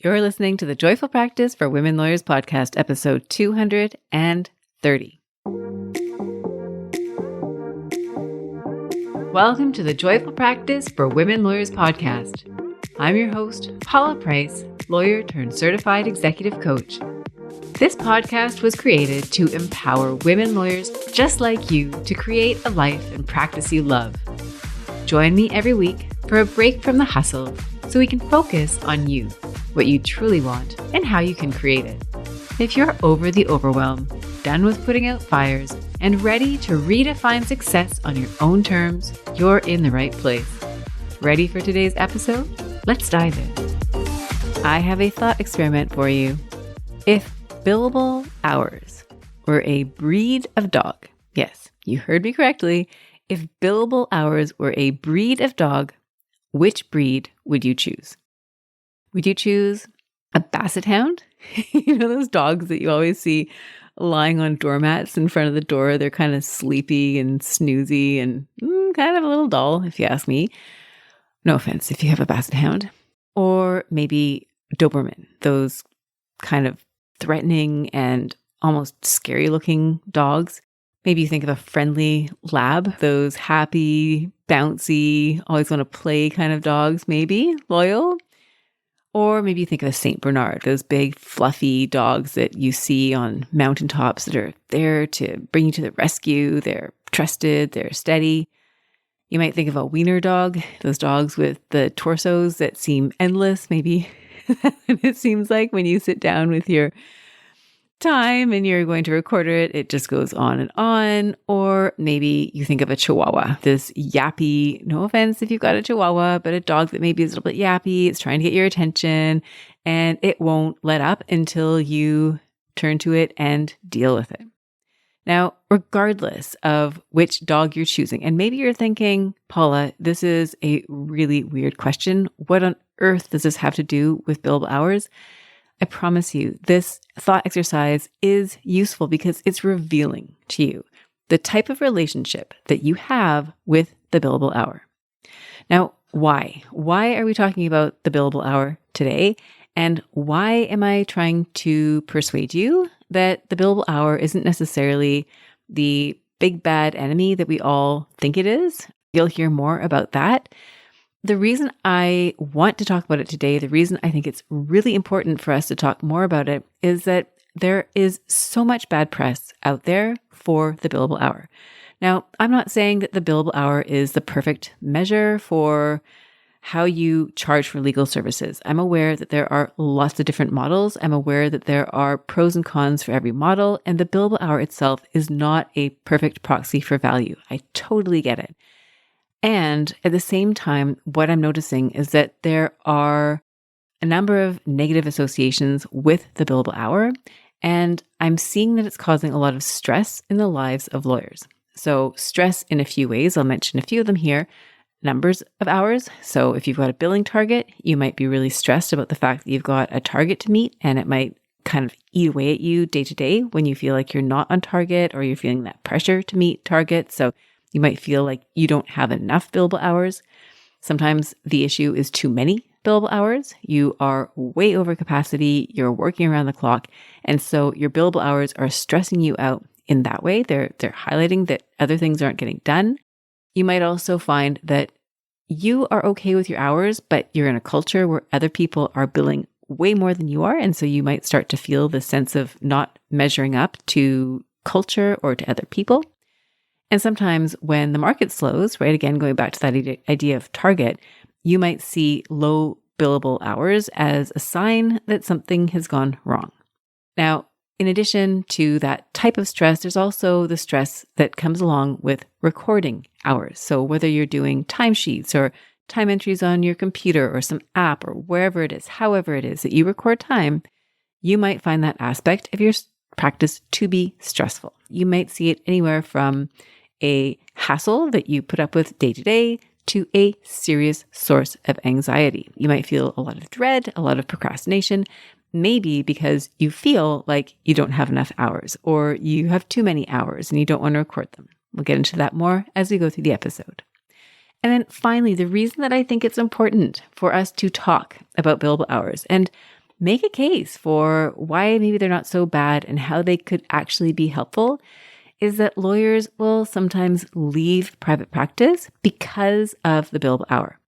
You're listening to the Joyful Practice for Women Lawyers podcast, episode 230. Welcome to the Joyful Practice for Women Lawyers podcast. I'm your host, Paula Price, lawyer turned certified executive coach. This podcast was created to empower women lawyers just like you to create a life and practice you love. Join me every week for a break from the hustle so we can focus on you, what you truly want, and how you can create it. If you're over the overwhelm, done with putting out fires, and ready to redefine success on your own terms, you're in the right place. Ready for today's episode? Let's dive in. I have a thought experiment for you. If billable hours were a breed of dog, yes, you heard me correctly. If billable hours were a breed of dog, which breed would you choose? Would you choose a basset hound? You know those dogs that you always see lying on doormats in front of the door? They're kind of sleepy and snoozy and kind of a little dull, if you ask me. No offense if you have a basset hound. Or maybe Doberman, those kind of threatening and almost scary looking dogs. Maybe you think of a friendly lab, those happy, bouncy, always want to play kind of dogs, maybe loyal. Or maybe you think of a Saint Bernard, those big fluffy dogs that you see on mountaintops that are there to bring you to the rescue. They're trusted, they're steady. You might think of a wiener dog, those dogs with the torsos that seem endless. Maybe it seems like when you sit down with your time and you're going to record it just goes on and on. Or maybe you think of a Chihuahua, this yappy, no offense if you've got a Chihuahua, but a dog that maybe is a little bit yappy. It's trying to get your attention and it won't let up until you turn to it and deal with it. Now, regardless of which dog you're choosing, and maybe you're thinking, Paula, this is a really weird question. What on earth does this have to do with billable hours? I promise you, this thought exercise is useful because it's revealing to you the type of relationship that you have with the billable hour. Now, why? Why are we talking about the billable hour today? And why am I trying to persuade you that the billable hour isn't necessarily the big bad enemy that we all think it is? You'll hear more about that. The reason I want to talk about it today, the reason I think it's really important for us to talk more about it is that there is so much bad press out there for the billable hour. Now, I'm not saying that the billable hour is the perfect measure for how you charge for legal services. I'm aware that there are lots of different models. I'm aware that there are pros and cons for every model, and the billable hour itself is not a perfect proxy for value. I totally get it. And at the same time, what I'm noticing is that there are a number of negative associations with the billable hour, and I'm seeing that it's causing a lot of stress in the lives of lawyers. So stress in a few ways, I'll mention a few of them here. Numbers of hours. So if you've got a billing target, you might be really stressed about the fact that you've got a target to meet, and it might kind of eat away at you day to day when you feel like you're not on target or you're feeling that pressure to meet targets. So you might feel like you don't have enough billable hours. Sometimes the issue is too many billable hours. You are way over capacity. You're working around the clock. And so your billable hours are stressing you out in that way. They're highlighting that other things aren't getting done. You might also find that you are okay with your hours, but you're in a culture where other people are billing way more than you are. And so you might start to feel the sense of not measuring up to culture or to other people. And sometimes when the market slows, right, again, going back to that idea of target, you might see low billable hours as a sign that something has gone wrong. Now, in addition to that type of stress, there's also the stress that comes along with recording hours. So whether you're doing timesheets or time entries on your computer or some app or wherever it is, however it is that you record time, you might find that aspect of your practice to be stressful. You might see it anywhere from a hassle that you put up with day to day to a serious source of anxiety. You might feel a lot of dread, a lot of procrastination, maybe because you feel like you don't have enough hours or you have too many hours and you don't want to record them. We'll get into that more as we go through the episode. And then finally, the reason that I think it's important for us to talk about billable hours, and make a case for why maybe they're not so bad and how they could actually be helpful is that lawyers will sometimes leave private practice because of the billable hour.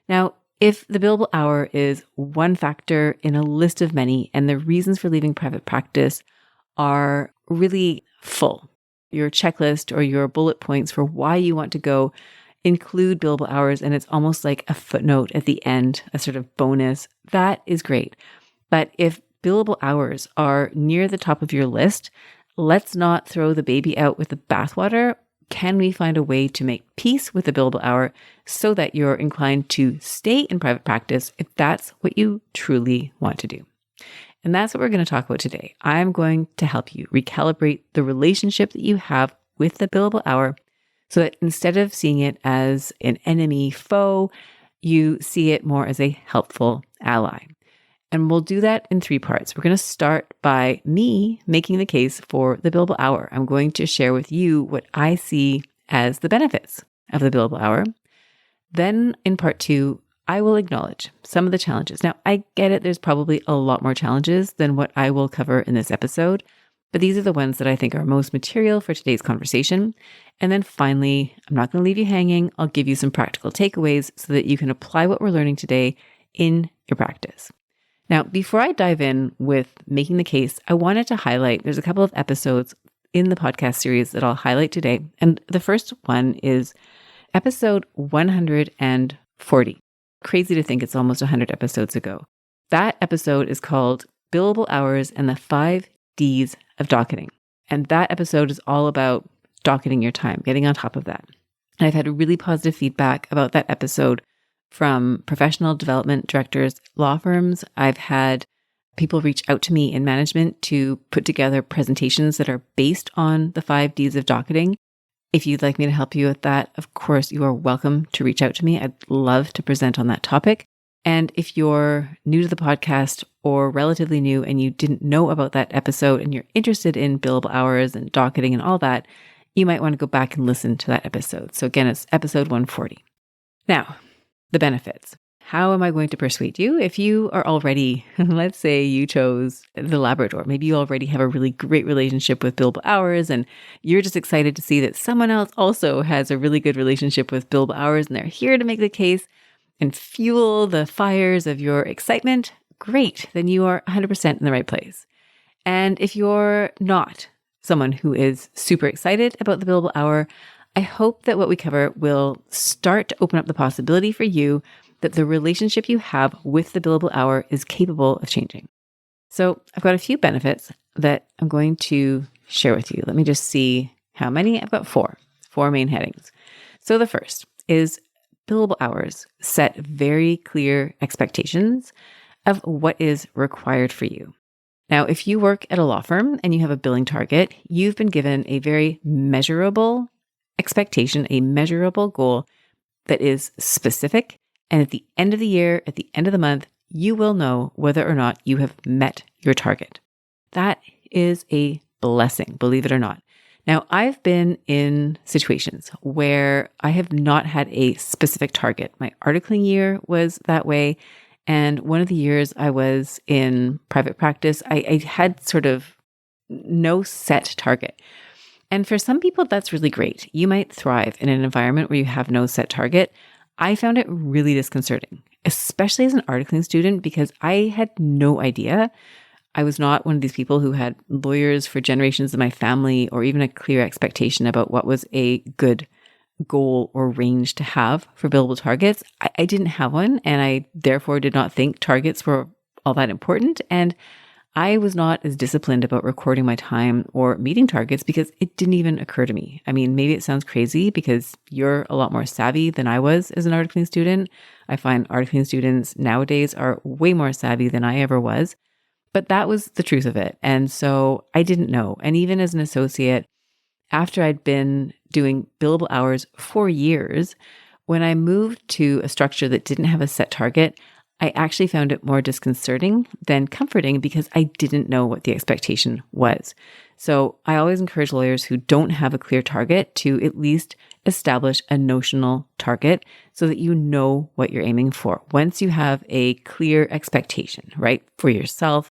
Now, if the billable hour is one factor in a list of many, and the reasons for leaving private practice are really full, your checklist or your bullet points for why you want to go include billable hours, and it's almost like a footnote at the end, a sort of bonus, that is great. But if billable hours are near the top of your list, let's not throw the baby out with the bathwater. Can we find a way to make peace with the billable hour so that you're inclined to stay in private practice if that's what you truly want to do? And that's what we're going to talk about today. I'm going to help you recalibrate the relationship that you have with the billable hour so that instead of seeing it as an enemy foe, you see it more as a helpful ally. And we'll do that in 3 parts. We're going to start by me making the case for the billable hour. I'm going to share with you what I see as the benefits of the billable hour. Then in part 2, I will acknowledge some of the challenges. Now, I get it. There's probably a lot more challenges than what I will cover in this episode, but these are the ones that I think are most material for today's conversation. And then finally, I'm not going to leave you hanging. I'll give you some practical takeaways so that you can apply what we're learning today in your practice. Now, before I dive in with making the case, I wanted to highlight, there's a couple of episodes in the podcast series that I'll highlight today. And the first one is episode 140. Crazy to think it's almost 100 episodes ago. That episode is called Billable Hours and the 5 Ds of Docketing. And that episode is all about docketing your time, getting on top of that. And I've had really positive feedback about that episode from professional development directors, law firms. I've had people reach out to me in management to put together presentations that are based on the 5 Ds of docketing. If you'd like me to help you with that, of course, you are welcome to reach out to me. I'd love to present on that topic. And if you're new to the podcast or relatively new and you didn't know about that episode and you're interested in billable hours and docketing and all that, you might want to go back and listen to that episode. So again, it's episode 140. Now, the benefits. How am I going to persuade you? If you are already, let's say you chose the Labrador, maybe you already have a really great relationship with billable hours and you're just excited to see that someone else also has a really good relationship with billable hours and they're here to make the case and fuel the fires of your excitement. Great, then you are 100% in the right place. And if you're not someone who is super excited about the billable hour, I hope that what we cover will start to open up the possibility for you that the relationship you have with the billable hour is capable of changing. So I've got a few benefits that I'm going to share with you. Let me just see how many. I've got 4 main headings. So the first is billable hours set very clear expectations of what is required for you. Now, if you work at a law firm and you have a billing target, you've been given a very measurable expectation, a measurable goal that is specific. And at the end of the year, at the end of the month, you will know whether or not you have met your target. That is a blessing, believe it or not. Now, I've been in situations where I have not had a specific target. My articling year was that way. And one of the years I was in private practice, I had sort of no set target. And for some people, that's really great. You might thrive in an environment where you have no set target. I found it really disconcerting, especially as an articling student, because I had no idea. I was not one of these people who had lawyers for generations in my family or even a clear expectation about what was a good goal or range to have for billable targets. I didn't have one, and I therefore did not think targets were all that important. And I was not as disciplined about recording my time or meeting targets because it didn't even occur to me. I mean, maybe it sounds crazy because you're a lot more savvy than I was as an articling student. I find articling students nowadays are way more savvy than I ever was. But that was the truth of it. And so I didn't know. And even as an associate, after I'd been doing billable hours for years, when I moved to a structure that didn't have a set target, I actually found it more disconcerting than comforting because I didn't know what the expectation was. So I always encourage lawyers who don't have a clear target to at least establish a notional target so that you know what you're aiming for. Once you have a clear expectation, right, for yourself,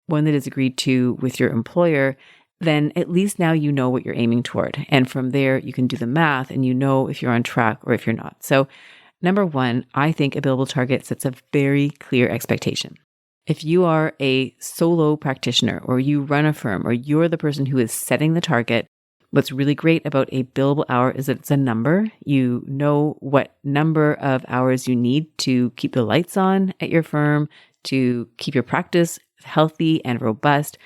one that is agreed to with your employer, then at least now you know what you're aiming toward. And from there, you can do the math and you know if you're on track or if you're not. So number one, I think a billable target sets a very clear expectation. If you are a solo practitioner or you run a firm or you're the person who is setting the target, what's really great about a billable hour is that it's a number. You know what number of hours you need to keep the lights on at your firm, to keep your practice healthy and robust.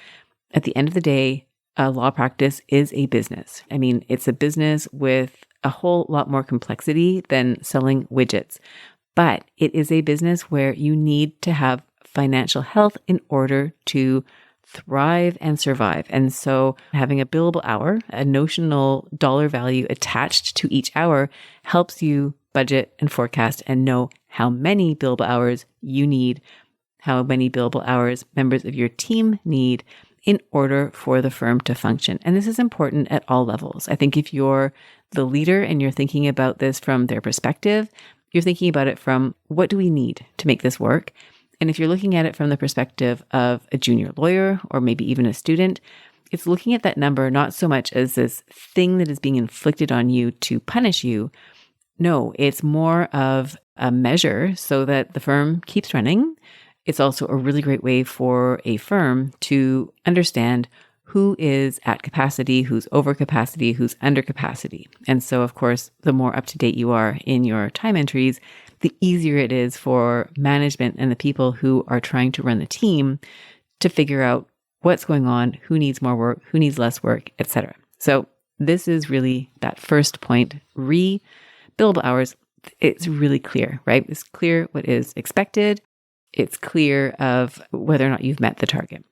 At the end of the day, a law practice is a business. I mean, it's a business with a whole lot more complexity than selling widgets, but it is a business where you need to have financial health in order to thrive and survive. And so having a billable hour, a notional dollar value attached to each hour, helps you budget and forecast and know how many billable hours you need, how many billable hours members of your team need in order for the firm to function. And this is important at all levels. I think if you're the leader and you're thinking about this from their perspective, you're thinking about it from what do we need to make this work? And if you're looking at it from the perspective of a junior lawyer or maybe even a student, it's looking at that number not so much as this thing that is being inflicted on you to punish you. No, it's more of a measure so that the firm keeps running. It's also a really great way for a firm to understand who is at capacity, who's over capacity, who's under capacity. And so, of course, the more up to date you are in your time entries, the easier it is for management and the people who are trying to run the team to figure out what's going on, who needs more work, who needs less work, etc. So this is really that first point. Billable hours, it's really clear, right? It's clear what is expected. It's clear of whether or not you've met the target.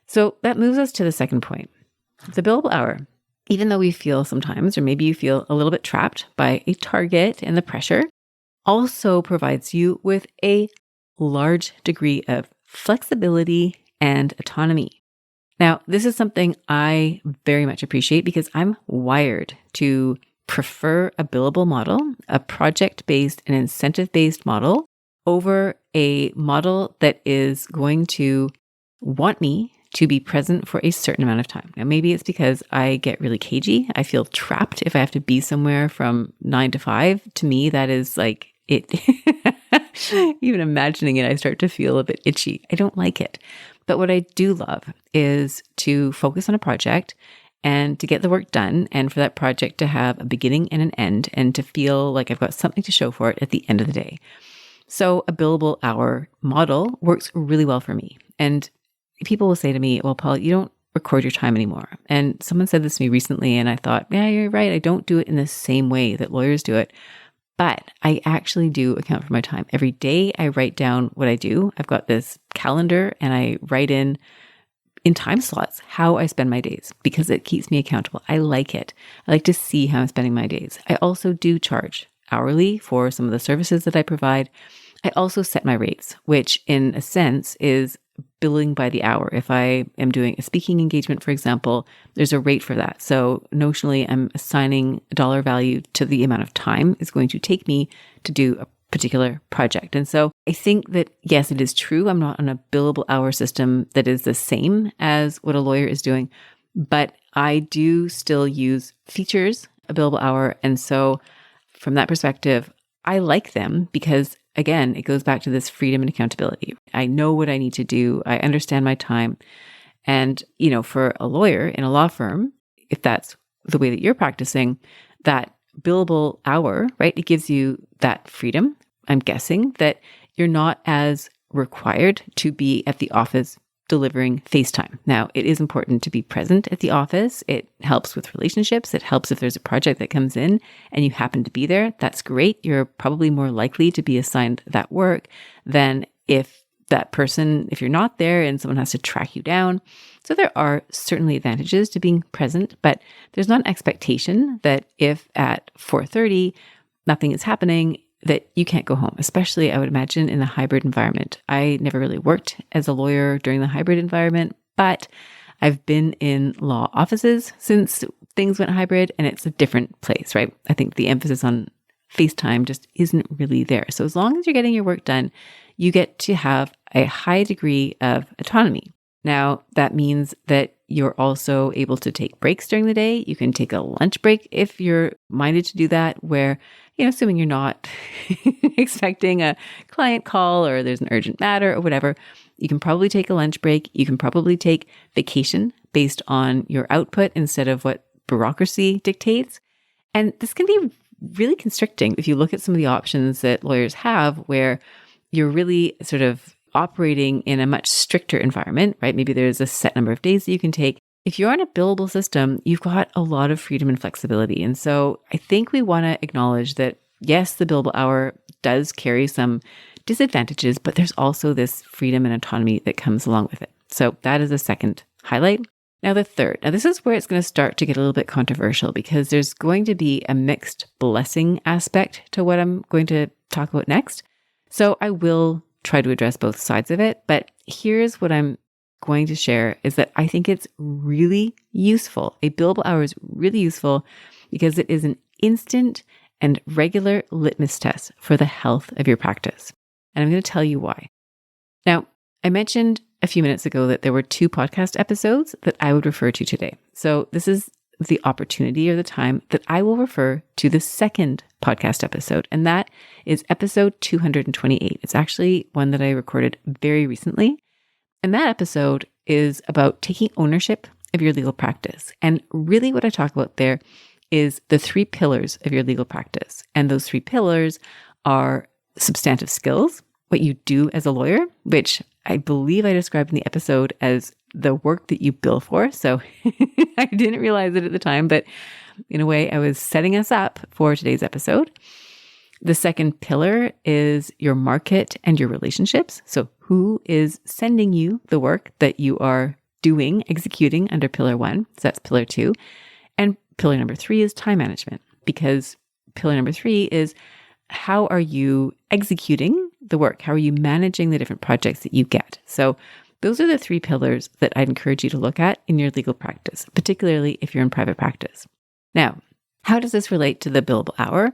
So that moves us to the second point. The billable hour, even though we feel sometimes, or maybe you feel a little bit trapped by a target and the pressure, also provides you with a large degree of flexibility and autonomy. Now, this is something I very much appreciate because I'm wired to prefer a billable model, a project-based and incentive-based model, over a model that is going to want me to be present for a certain amount of time. Now, maybe it's because I get really cagey. I feel trapped if I have to be somewhere from 9 to 5. To me, that is like it. Even imagining it, I start to feel a bit itchy. I don't like it. But what I do love is to focus on a project and to get the work done, and for that project to have a beginning and an end, and to feel like I've got something to show for it at the end of the day. So a billable hour model works really well for me. And people will say to me, well, Paul, you don't record your time anymore. And someone said this to me recently, and I thought, yeah, you're right. I don't do it in the same way that lawyers do it. But I actually do account for my time. Every day I write down what I do. I've got this calendar and I write in time slots how I spend my days because it keeps me accountable. I like it. I like to see how I'm spending my days. I also do charge hourly for some of the services that I provide. I also set my rates, which in a sense is billing by the hour. If I am doing a speaking engagement, for example, there's a rate for that. So notionally, I'm assigning a dollar value to the amount of time it's going to take me to do a particular project. And so I think that, yes, it is true. I'm not on a billable hour system that is the same as what a lawyer is doing, but I do still use features, a billable hour. And so from that perspective, I like them because, again, it goes back to this freedom and accountability. I know what I need to do. I understand my time. And, for a lawyer in a law firm, if that's the way that you're practicing, that billable hour, right? It gives you that freedom. I'm guessing that you're not as required to be at the office delivering FaceTime. Now, it is important to be present at the office. It helps with relationships. It helps if there's a project that comes in and you happen to be there. That's great. You're probably more likely to be assigned that work than if you're not there and someone has to track you down. So there are certainly advantages to being present, but there's not an expectation that if at 4:30 nothing is happening, that you can't go home, especially I would imagine in a hybrid environment. I never really worked as a lawyer during the hybrid environment, but I've been in law offices since things went hybrid, and it's a different place, right? I think the emphasis on FaceTime just isn't really there. So as long as you're getting your work done, you get to have a high degree of autonomy. Now, that means that you're also able to take breaks during the day. You can take a lunch break if you're minded to do that, where, assuming you're not expecting a client call or there's an urgent matter or whatever, you can probably take a lunch break. You can probably take vacation based on your output instead of what bureaucracy dictates. And this can be really constricting if you look at some of the options that lawyers have where you're really sort of operating in a much stricter environment, right? Maybe there's a set number of days that you can take. If you're on a billable system, you've got a lot of freedom and flexibility. And so I think we want to acknowledge that, yes, the billable hour does carry some disadvantages, but there's also this freedom and autonomy that comes along with it. So that is the second highlight. Now, the third. Now, this is where it's going to start to get a little bit controversial because there's going to be a mixed blessing aspect to what I'm going to talk about next. So I will try to address both sides of it. But here's what I'm going to share is that I think it's really useful. A billable hour is really useful because it is an instant and regular litmus test for the health of your practice. And I'm going to tell you why. Now, I mentioned a few minutes ago that there were 2 podcast episodes that I would refer to today. So this is the opportunity or the time that I will refer to the second podcast episode, and that is episode 228. It's actually one that I recorded very recently. And that episode is about taking ownership of your legal practice. And really what I talk about there is the 3 pillars of your legal practice. And those 3 pillars are substantive skills, what you do as a lawyer, which I believe I described in the episode as the work that you bill for. So I didn't realize it at the time, but in a way, I was setting us up for today's episode. The second pillar is your market and your relationships. So who is sending you the work that you are doing, executing under pillar 1? So that's pillar 2. And pillar number 3 is time management, because pillar number 3 is how are you executing the work? How are you managing the different projects that you get? So those are the 3 pillars that I'd encourage you to look at in your legal practice, particularly if you're in private practice. Now, how does this relate to the billable hour?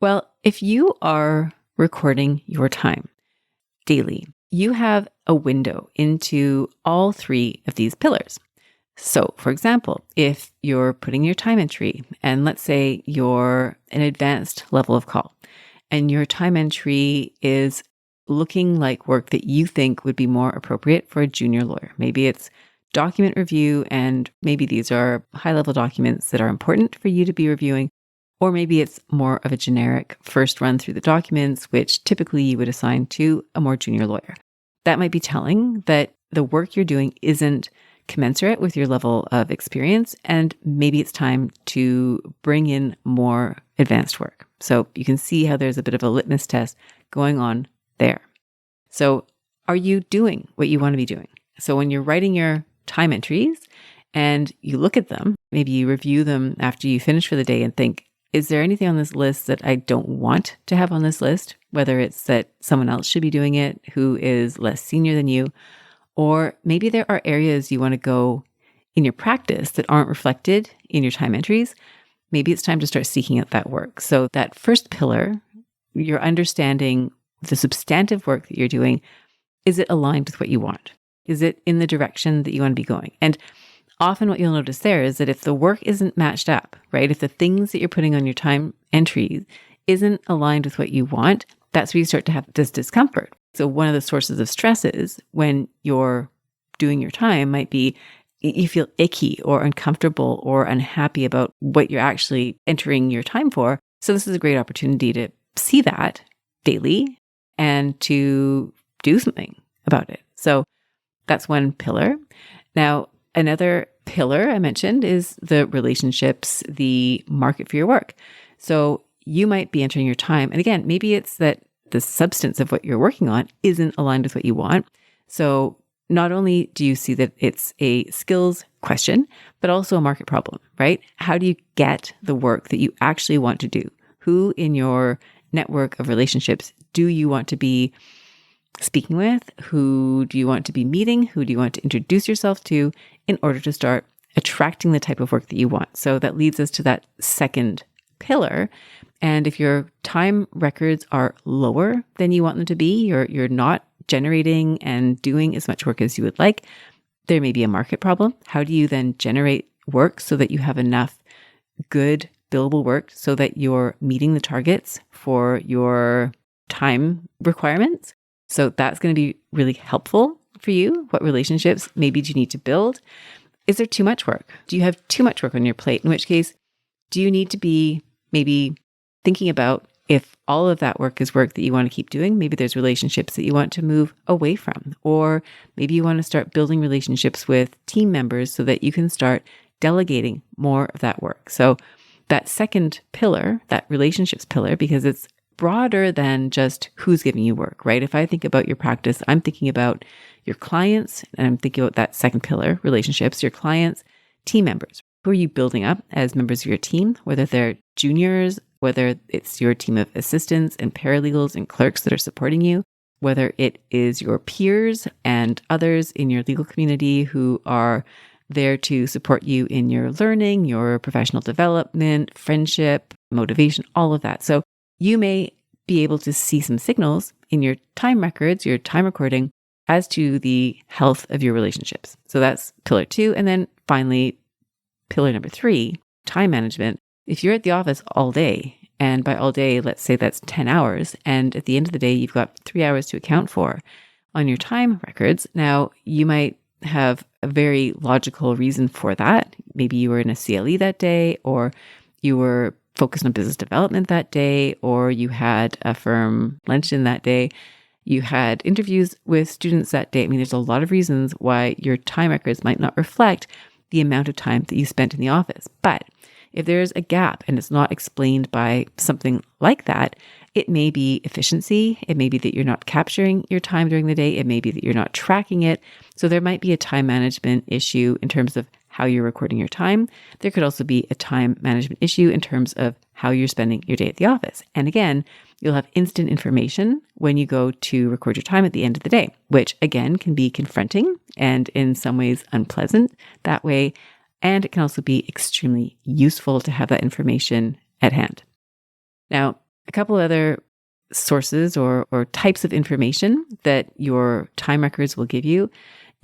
Well, if you are recording your time daily, you have a window into all 3 of these pillars. So, for example, if you're putting your time entry, and let's say you're an advanced level of call, and your time entry is looking like work that you think would be more appropriate for a junior lawyer. Maybe it's document review, and maybe these are high-level documents that are important for you to be reviewing, or maybe it's more of a generic first run through the documents, which typically you would assign to a more junior lawyer. That might be telling that the work you're doing isn't commensurate with your level of experience, and maybe it's time to bring in more advanced work. So you can see how there's a bit of a litmus test going on there. So are you doing what you want to be doing? So when you're writing your time entries and you look at them, maybe you review them after you finish for the day and think, is there anything on this list that I don't want to have on this list? Whether it's that someone else should be doing it who is less senior than you, or maybe there are areas you want to go in your practice that aren't reflected in your time entries. Maybe it's time to start seeking out that work. So that first pillar, you're understanding the substantive work that you're doing. Is it aligned with what you want? Is it in the direction that you want to be going? And often what you'll notice there is that if the work isn't matched up, right? If the things that you're putting on your time entries isn't aligned with what you want, that's where you start to have this discomfort. So one of the sources of stresses when you're doing your time might be you feel icky or uncomfortable or unhappy about what you're actually entering your time for. So this is a great opportunity to see that daily and to do something about it. So that's one pillar. Now, another pillar I mentioned is the relationships, the market for your work. So you might be entering your time. And again, maybe it's that the substance of what you're working on isn't aligned with what you want. So not only do you see that it's a skills question, but also a market problem, right? How do you get the work that you actually want to do? Who in your network of relationships do you want to be speaking with? Who do you want to be meeting? Who do you want to introduce yourself to in order to start attracting the type of work that you want? So that leads us to that second pillar. And if your time records are lower than you want them to be, you're not generating and doing as much work as you would like, there may be a market problem. How do you then generate work so that you have enough good billable work so that you're meeting the targets for your time requirements? So that's going to be really helpful for you. What relationships maybe do you need to build? Is there too much work? Do you have too much work on your plate? In which case, do you need to be maybe thinking about if all of that work is work that you want to keep doing? Maybe there's relationships that you want to move away from, or maybe you want to start building relationships with team members so that you can start delegating more of that work. So that second pillar, that relationships pillar, because it's broader than just who's giving you work, right? If I think about your practice, I'm thinking about your clients, and I'm thinking about that second pillar, relationships, your clients, team members. Who are you building up as members of your team, whether they're juniors, whether it's your team of assistants and paralegals and clerks that are supporting you, whether it is your peers and others in your legal community who are there to support you in your learning, your professional development, friendship, motivation, all of that. So you may be able to see some signals in your time records, your time recording, as to the health of your relationships. So that's pillar 2. And then finally, pillar number 3, time management. If you're at the office all day, and by all day, let's say that's 10 hours, and at the end of the day, you've got 3 hours to account for on your time records. Now, you might have a very logical reason for that. Maybe you were in a CLE that day, or you were focused on business development that day, or you had a firm luncheon that day. You had interviews with students that day. I mean, there's a lot of reasons why your time records might not reflect the amount of time that you spent in the office. But if there's a gap and it's not explained by something like that, it may be efficiency. It may be that you're not capturing your time during the day. It may be that you're not tracking it. So there might be a time management issue in terms of how you're recording your time. There could also be a time management issue in terms of how you're spending your day at the office. And again, you'll have instant information when you go to record your time at the end of the day, which again can be confronting and in some ways unpleasant that way. And it can also be extremely useful to have that information at hand. Now, a couple other sources or types of information that your time records will give you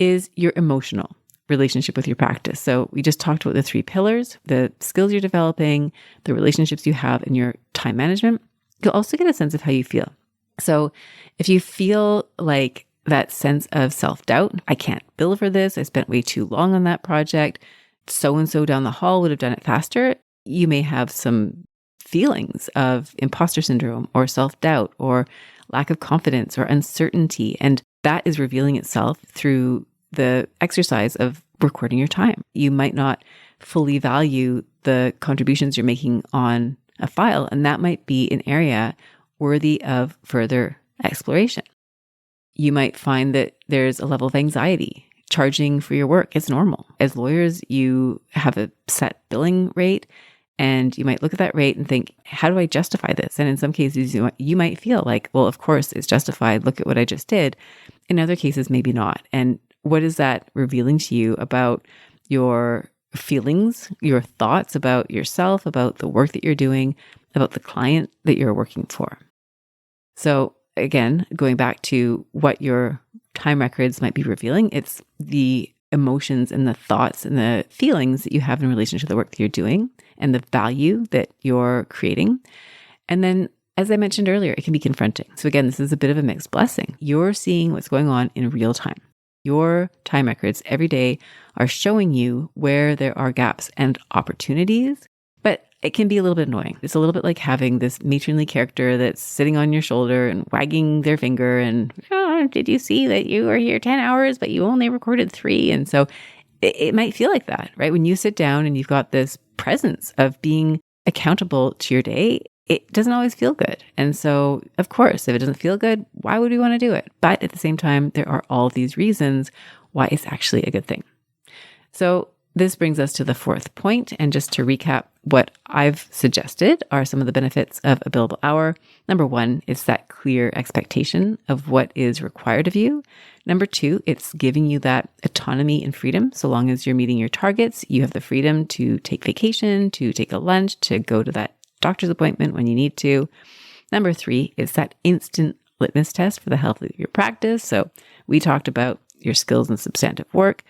is your emotional relationship with your practice. So we just talked about the 3 pillars, the skills you're developing, the relationships you have in your time management. You'll also get a sense of how you feel. So if you feel like that sense of self-doubt, I can't bill for this, I spent way too long on that project, so-and-so down the hall would have done it faster, you may have some feelings of imposter syndrome or self-doubt or lack of confidence or uncertainty. And that is revealing itself through the exercise of recording your time. You might not fully value the contributions you're making on a file, and that might be an area worthy of further exploration. You might find that there's a level of anxiety. Charging for your work is normal. As lawyers, you have a set billing rate, and you might look at that rate and think, how do I justify this? And in some cases, you might feel like, well, of course it's justified. Look at what I just did. In other cases, maybe not. And what is that revealing to you about your feelings, your thoughts about yourself, about the work that you're doing, about the client that you're working for? So again, going back to what your time records might be revealing, it's the emotions and the thoughts and the feelings that you have in relation to the work that you're doing and the value that you're creating. And then, as I mentioned earlier, it can be confronting. So again, this is a bit of a mixed blessing. You're seeing what's going on in real time. Your time records every day are showing you where there are gaps and opportunities, but it can be a little bit annoying. It's a little bit like having this matronly character that's sitting on your shoulder and wagging their finger and, oh, did you see that you were here 10 hours, but you only recorded 3? And so it might feel like that, right? When you sit down and you've got this presence of being accountable to your day, it doesn't always feel good. And so, of course, if it doesn't feel good, why would we want to do it? But at the same time, there are all these reasons why it's actually a good thing. So this brings us to the fourth point. And just to recap, what I've suggested are some of the benefits of a billable hour. Number one, it's that clear expectation of what is required of you. Number two, it's giving you that autonomy and freedom. So long as you're meeting your targets, you have the freedom to take vacation, to take a lunch, to go to that doctor's appointment when you need to. Number three is that instant litmus test for the health of your practice. So we talked about your skills in substantive work,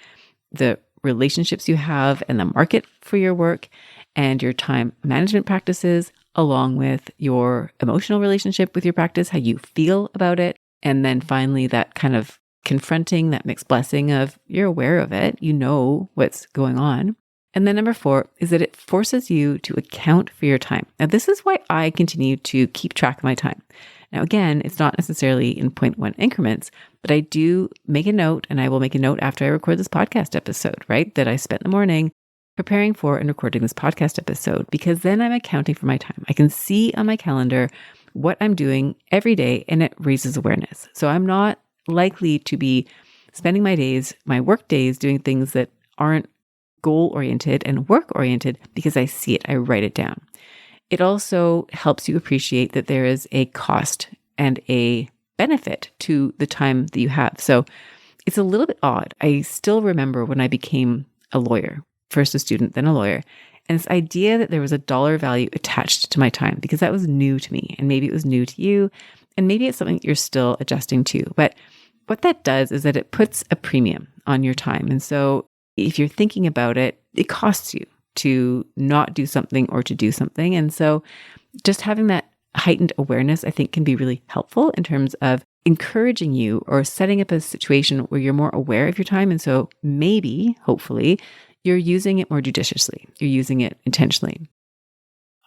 the relationships you have and the market for your work, and your time management practices, along with your emotional relationship with your practice, how you feel about it. And then finally, that kind of confronting that mixed blessing of you're aware of it, you know what's going on. And then number four is that it forces you to account for your time. Now, this is why I continue to keep track of my time. Now, again, it's not necessarily in 0.1 increments, but I do make a note, and I will make a note after I record this podcast episode, right? That I spent the morning preparing for and recording this podcast episode, because then I'm accounting for my time. I can see on my calendar what I'm doing every day, and it raises awareness. So I'm not likely to be spending my days, my work days, doing things that aren't goal-oriented and work-oriented because I see it, I write it down. It also helps you appreciate that there is a cost and a benefit to the time that you have. So it's a little bit odd. I still remember when I became a lawyer, first a student, then a lawyer, and this idea that there was a dollar value attached to my time, because that was new to me, and maybe it was new to you, and maybe it's something that you're still adjusting to. But what that does is that it puts a premium on your time. And so if you're thinking about it, it costs you to not do something or to do something. And so just having that heightened awareness, I think, can be really helpful in terms of encouraging you or setting up a situation where you're more aware of your time. And so maybe, hopefully, you're using it more judiciously. You're using it intentionally.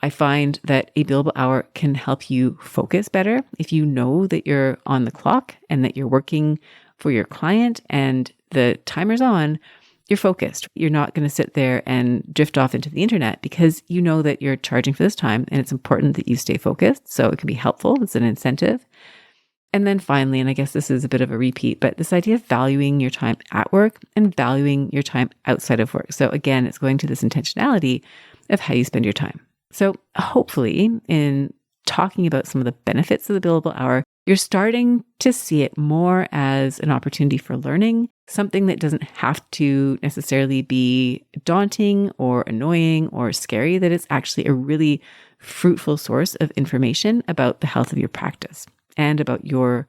I find that a billable hour can help you focus better if you know that you're on the clock and that you're working for your client and the timer's on. You're focused. You're not going to sit there and drift off into the internet because you know that you're charging for this time, and it's important that you stay focused. So it can be helpful. It's an incentive. And then finally, and I guess this is a bit of a repeat, but this idea of valuing your time at work and valuing your time outside of work. So again, it's going to this intentionality of how you spend your time. So hopefully, in talking about some of the benefits of the billable hour, you're starting to see it more as an opportunity for learning, something that doesn't have to necessarily be daunting or annoying or scary, that it's actually a really fruitful source of information about the health of your practice and about your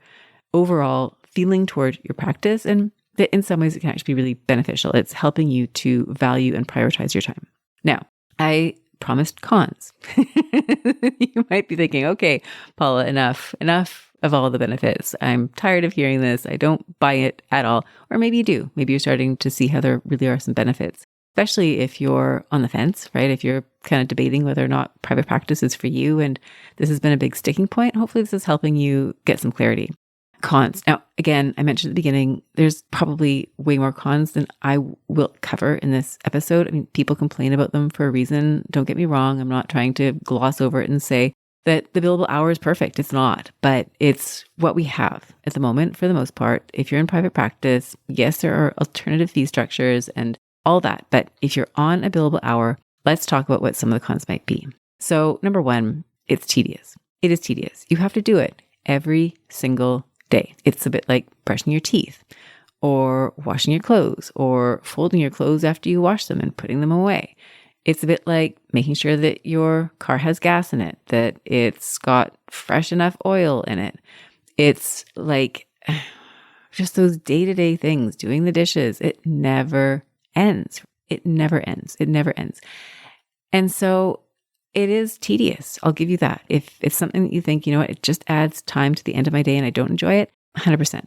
overall feeling toward your practice, and that in some ways it can actually be really beneficial. It's helping you to value and prioritize your time. Now, I promised cons. You might be thinking, okay, Paula, enough of all the benefits. I'm tired of hearing this. I don't buy it at all. Or maybe you do. Maybe you're starting to see how there really are some benefits, especially if you're on the fence, right? If you're kind of debating whether or not private practice is for you, and this has been a big sticking point, hopefully this is helping you get some clarity. Cons. Now, again, I mentioned at the beginning, there's probably way more cons than I will cover in this episode. I mean, people complain about them for a reason. Don't get me wrong. I'm not trying to gloss over it and say that the billable hour is perfect. It's not, but it's what we have at the moment for the most part. If you're in private practice, yes, there are alternative fee structures and all that. But if you're on a billable hour, let's talk about what some of the cons might be. So number one, it's tedious. It is tedious. You have to do it every single day. It's a bit like brushing your teeth or washing your clothes or folding your clothes after you wash them and putting them away. It's a bit like making sure that your car has gas in it, that it's got fresh enough oil in it. It's like just those day-to-day things, doing the dishes. It never ends. It never ends. It never ends. And so it is tedious. I'll give you that. If it's something that you think, you know what, it just adds time to the end of my day and I don't enjoy it, 100%.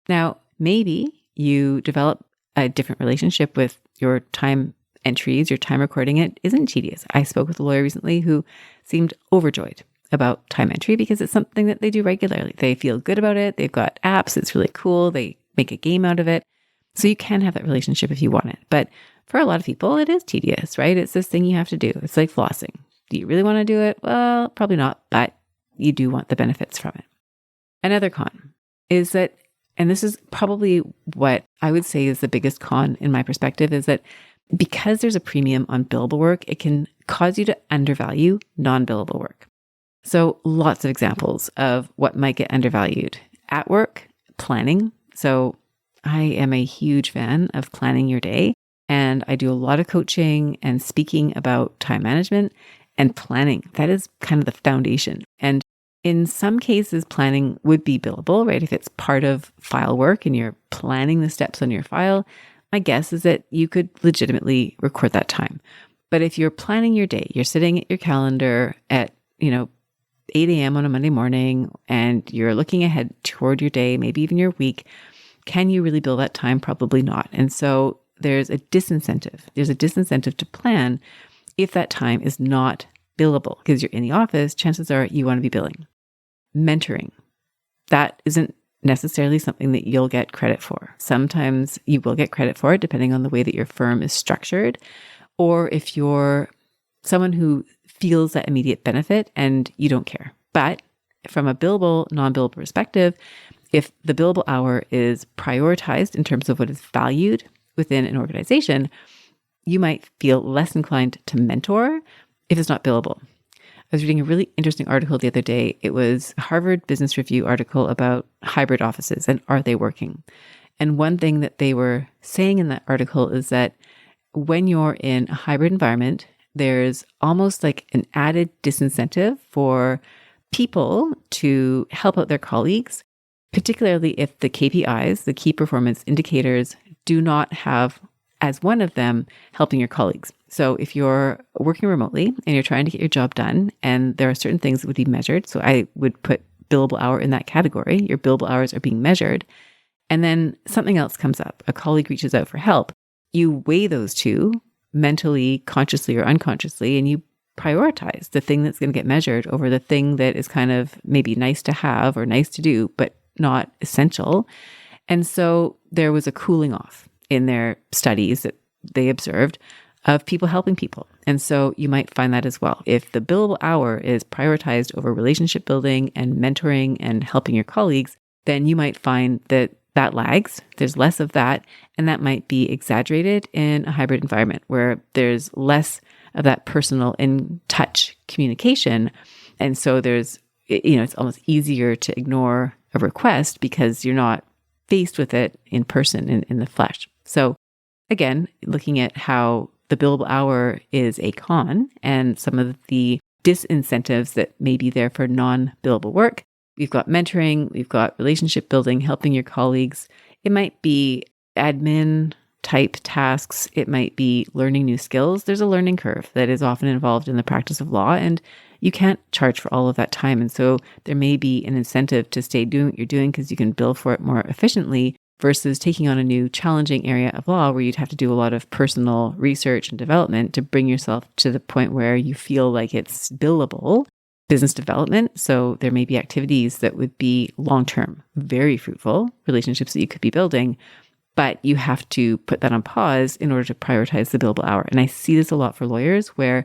Now, maybe you develop a different relationship with your time entries, your time recording. It isn't tedious. I spoke with a lawyer recently who seemed overjoyed about time entry because it's something that they do regularly. They feel good about it. They've got apps. It's really cool. They make a game out of it. So you can have that relationship if you want it. But for a lot of people, it is tedious, right? It's this thing you have to do. It's like flossing. Do you really want to do it? Well, probably not, but you do want the benefits from it. Another con is that, and this is probably what I would say is the biggest con in my perspective, is that because there's a premium on billable work, it can cause you to undervalue non-billable work. So lots of examples of what might get undervalued. At work, planning. So I am a huge fan of planning your day, and I do a lot of coaching and speaking about time management and planning. That is kind of the foundation. And in some cases, planning would be billable, right? If it's part of file work and you're planning the steps on your file, my guess is that you could legitimately record that time. But if you're planning your day, you're sitting at your calendar at, 8 a.m. on a Monday morning, and you're looking ahead toward your day, maybe even your week, can you really bill that time? Probably not. And so there's a disincentive. There's a disincentive to plan if that time is not billable, because you're in the office, chances are you want to be billing. Mentoring. That isn't necessarily something that you'll get credit for. Sometimes you will get credit for it, depending on the way that your firm is structured, or if you're someone who feels that immediate benefit and you don't care. But from a billable, non-billable perspective, if the billable hour is prioritized in terms of what is valued within an organization, you might feel less inclined to mentor if it's not billable. I was reading a really interesting article the other day. It was a Harvard Business Review article about hybrid offices and are they working? And one thing that they were saying in that article is that when you're in a hybrid environment, there's almost like an added disincentive for people to help out their colleagues, particularly if the KPIs, the key performance indicators, do not have as one of them helping your colleagues. So if you're working remotely and you're trying to get your job done and there are certain things that would be measured, so I would put billable hour in that category, your billable hours are being measured, and then something else comes up, a colleague reaches out for help, you weigh those two mentally, consciously or unconsciously, and you prioritize the thing that's going to get measured over the thing that is kind of maybe nice to have or nice to do, but not essential. And so there was a cooling off in their studies that they observed of people helping people. And so you might find that as well. If the billable hour is prioritized over relationship building and mentoring and helping your colleagues, then you might find that that lags. There's less of that. And that might be exaggerated in a hybrid environment where there's less of that personal in touch communication. And so there's, it's almost easier to ignore a request because you're not faced with it in person, in the flesh. So again, looking at how the billable hour is a con and some of the disincentives that may be there for non-billable work. We've got mentoring, we've got relationship building, helping your colleagues. It might be admin type tasks. It might be learning new skills. There's a learning curve that is often involved in the practice of law, and you can't charge for all of that time. And so there may be an incentive to stay doing what you're doing because you can bill for it more efficiently versus taking on a new challenging area of law where you'd have to do a lot of personal research and development to bring yourself to the point where you feel like it's billable. Business development. So there may be activities that would be long-term, very fruitful relationships that you could be building, but you have to put that on pause in order to prioritize the billable hour. And I see this a lot for lawyers where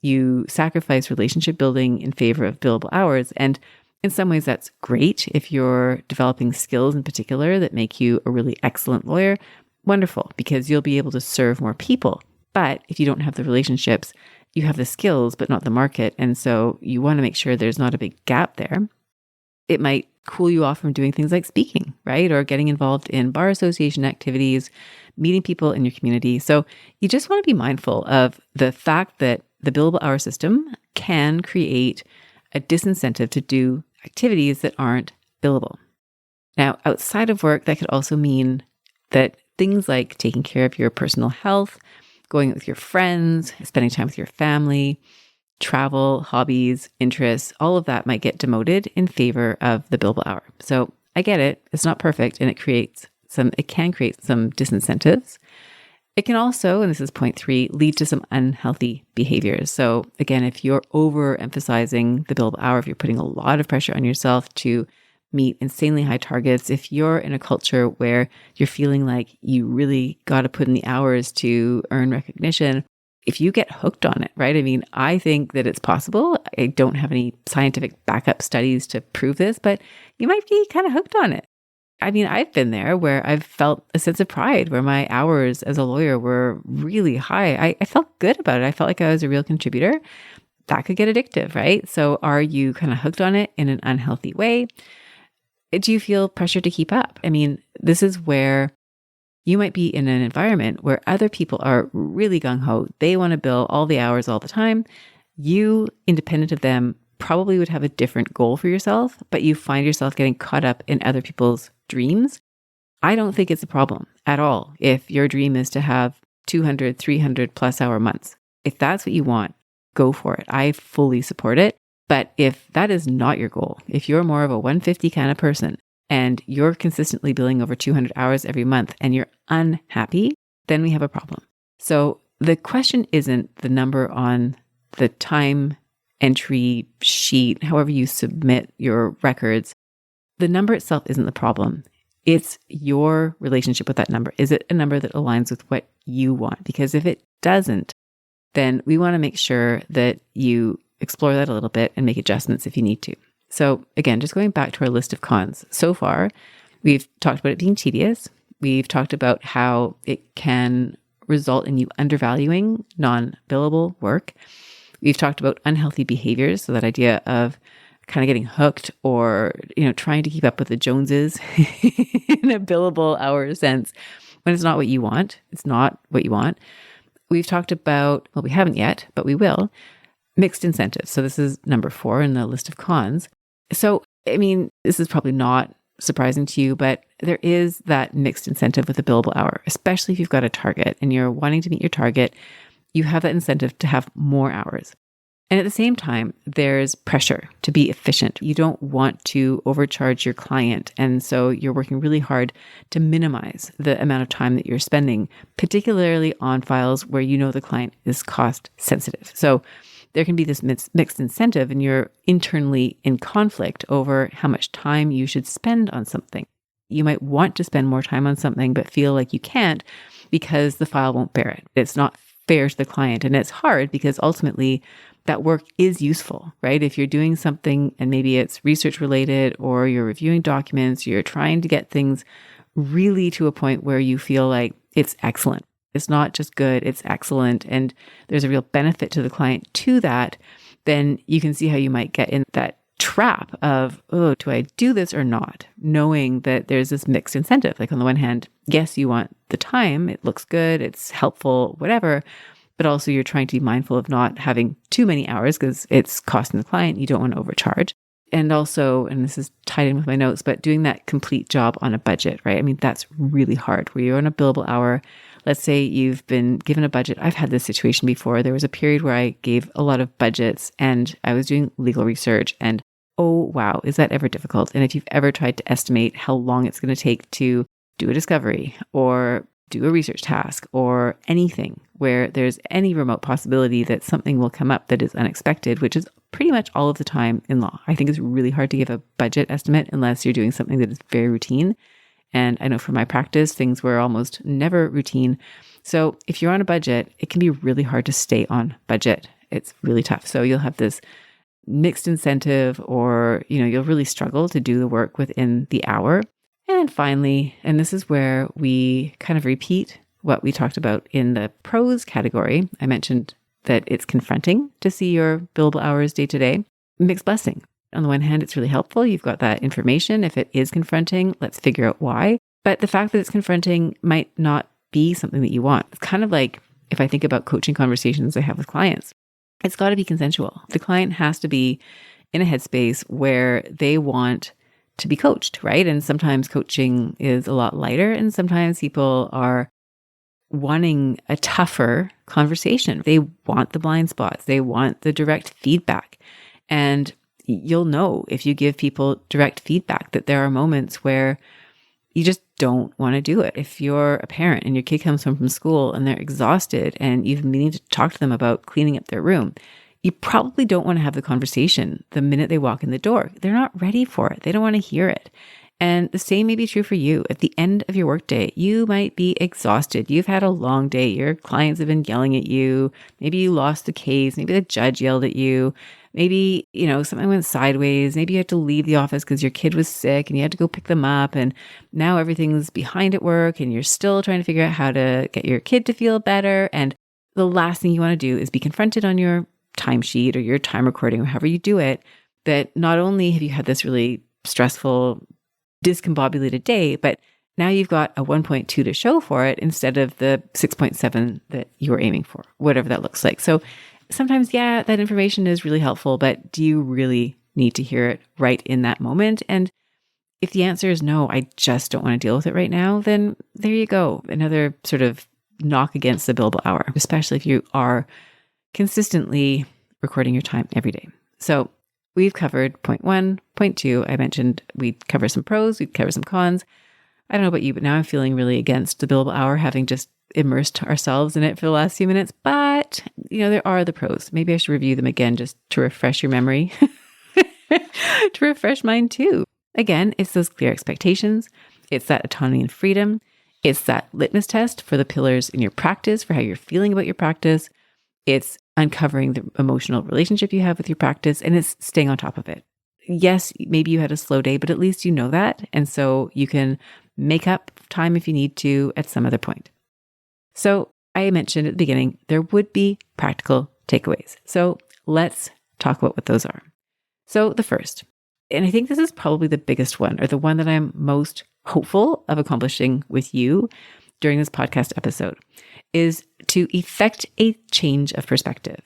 you sacrifice relationship building in favor of billable hours. And in some ways that's great. If you're developing skills in particular that make you a really excellent lawyer, wonderful, because you'll be able to serve more people. But if you don't have the relationships, you have the skills, but not the market. And so you want to make sure there's not a big gap there. It might cool you off from doing things like speaking, right? Or getting involved in bar association activities, meeting people in your community. So you just want to be mindful of the fact that the billable hour system can create a disincentive to do activities that aren't billable. Now, outside of work, that could also mean that things like taking care of your personal health, going out with your friends, spending time with your family, travel, hobbies, interests, all of that might get demoted in favor of the billable hour. So I get it. It's not perfect and it can create some disincentives. It can also, and this is point 3, lead to some unhealthy behaviors. So again, if you're overemphasizing the billable hour, if you're putting a lot of pressure on yourself to meet insanely high targets, if you're in a culture where you're feeling like you really got to put in the hours to earn recognition, if you get hooked on it, right? I mean, I think that it's possible. I don't have any scientific backup studies to prove this, but you might be kind of hooked on it. I mean, I've been there where I've felt a sense of pride where my hours as a lawyer were really high. I felt good about it. I felt like I was a real contributor. That could get addictive, right? So are you kind of hooked on it in an unhealthy way? Do you feel pressure to keep up? I mean, this is where you might be in an environment where other people are really gung-ho. They want to bill all the hours all the time. You, independent of them, probably would have a different goal for yourself, but you find yourself getting caught up in other people's dreams. I don't think it's a problem at all if your dream is to have 200, 300 plus hour months. If that's what you want, go for it. I fully support it. But if that is not your goal, if you're more of a 150 kind of person and you're consistently billing over 200 hours every month and you're unhappy, then we have a problem. So the question isn't the number on the time entry sheet, however you submit your records. The number itself isn't the problem. It's your relationship with that number. Is it a number that aligns with what you want? Because if it doesn't, then we want to make sure that you explore that a little bit and make adjustments if you need to. So again, just going back to our list of cons. So far, we've talked about it being tedious. We've talked about how it can result in you undervaluing non-billable work. We've talked about unhealthy behaviors. So that idea of kind of getting hooked or, trying to keep up with the Joneses in a billable hour sense when it's not what you want. It's not what you want. We've talked about, well, we haven't yet, but we will, mixed incentives. So this is number 4 in the list of cons. So, I mean, this is probably not surprising to you, but there is that mixed incentive with a billable hour, especially if you've got a target and you're wanting to meet your target, you have that incentive to have more hours. And at the same time, there's pressure to be efficient. You don't want to overcharge your client. And so you're working really hard to minimize the amount of time that you're spending, particularly on files where you know the client is cost sensitive. So there can be this mixed incentive and you're internally in conflict over how much time you should spend on something. You might want to spend more time on something, but feel like you can't because the file won't bear it. It's not fair to the client. And it's hard because ultimately that work is useful, right? If you're doing something and maybe it's research related or you're reviewing documents, you're trying to get things really to a point where you feel like it's excellent. It's not just good, it's excellent. And there's a real benefit to the client to that. Then you can see how you might get in that trap of, oh, do I do this or not? Knowing that there's this mixed incentive. Like on the one hand, yes, you want the time, it looks good, it's helpful, whatever. But also you're trying to be mindful of not having too many hours because it's costing the client. You don't want to overcharge. And also, and this is tied in with my notes, but doing that complete job on a budget, right? I mean, that's really hard where you're on a billable hour. Let's say you've been given a budget. I've had this situation before. There was a period where I gave a lot of budgets and I was doing legal research and oh, wow, is that ever difficult? And if you've ever tried to estimate how long it's going to take to do a discovery or do a research task or anything where there's any remote possibility that something will come up that is unexpected, which is pretty much all of the time in law. I think it's really hard to give a budget estimate unless you're doing something that is very routine. And I know for my practice, things were almost never routine. So if you're on a budget, it can be really hard to stay on budget. It's really tough. So you'll have this mixed incentive or, you'll really struggle to do the work within the hour. And finally, and this is where we kind of repeat what we talked about in the pros category. I mentioned that it's confronting to see your billable hours day to day. Mixed blessing. On the one hand, it's really helpful. You've got that information. If it is confronting, let's figure out why. But the fact that it's confronting might not be something that you want. It's kind of like if I think about coaching conversations I have with clients, it's got to be consensual. The client has to be in a headspace where they want to be coached, right? And sometimes coaching is a lot lighter and sometimes people are wanting a tougher conversation. They want the blind spots. They want the direct feedback. And you'll know if you give people direct feedback that there are moments where you just don't want to do it. If you're a parent and your kid comes home from school and they're exhausted and you've been meaning to talk to them about cleaning up their room, you probably don't want to have the conversation the minute they walk in the door. They're not ready for it. They don't want to hear it. And the same may be true for you. At the end of your workday, you might be exhausted. You've had a long day. Your clients have been yelling at you. Maybe you lost the case. Maybe the judge yelled at you. Maybe, something went sideways. Maybe you had to leave the office because your kid was sick and you had to go pick them up. And now everything's behind at work and you're still trying to figure out how to get your kid to feel better. And the last thing you want to do is be confronted on your timesheet or your time recording or however you do it, that not only have you had this really stressful, discombobulated day, but now you've got a 1.2 to show for it instead of the 6.7 that you were aiming for, whatever that looks like. So sometimes, that information is really helpful, but do you really need to hear it right in that moment? And if the answer is no, I just don't want to deal with it right now, then there you go. Another sort of knock against the billable hour, especially if you are consistently recording your time every day. So we've covered point 1, point 2. I mentioned we'd cover some pros, we'd cover some cons. I don't know about you, but now I'm feeling really against the billable hour, having just immersed ourselves in it for the last few minutes. But, there are the pros. Maybe I should review them again just to refresh your memory, to refresh mine too. Again, it's those clear expectations. It's that autonomy and freedom. It's that litmus test for the pillars in your practice, for how you're feeling about your practice. It's uncovering the emotional relationship you have with your practice, and it's staying on top of it. Yes, maybe you had a slow day, but at least you know that. And so you can make up time if you need to at some other point. So I mentioned at the beginning, there would be practical takeaways. So let's talk about what those are. So the first, and I think this is probably the biggest one, or the one that I'm most hopeful of accomplishing with you during this podcast episode, is to effect a change of perspective.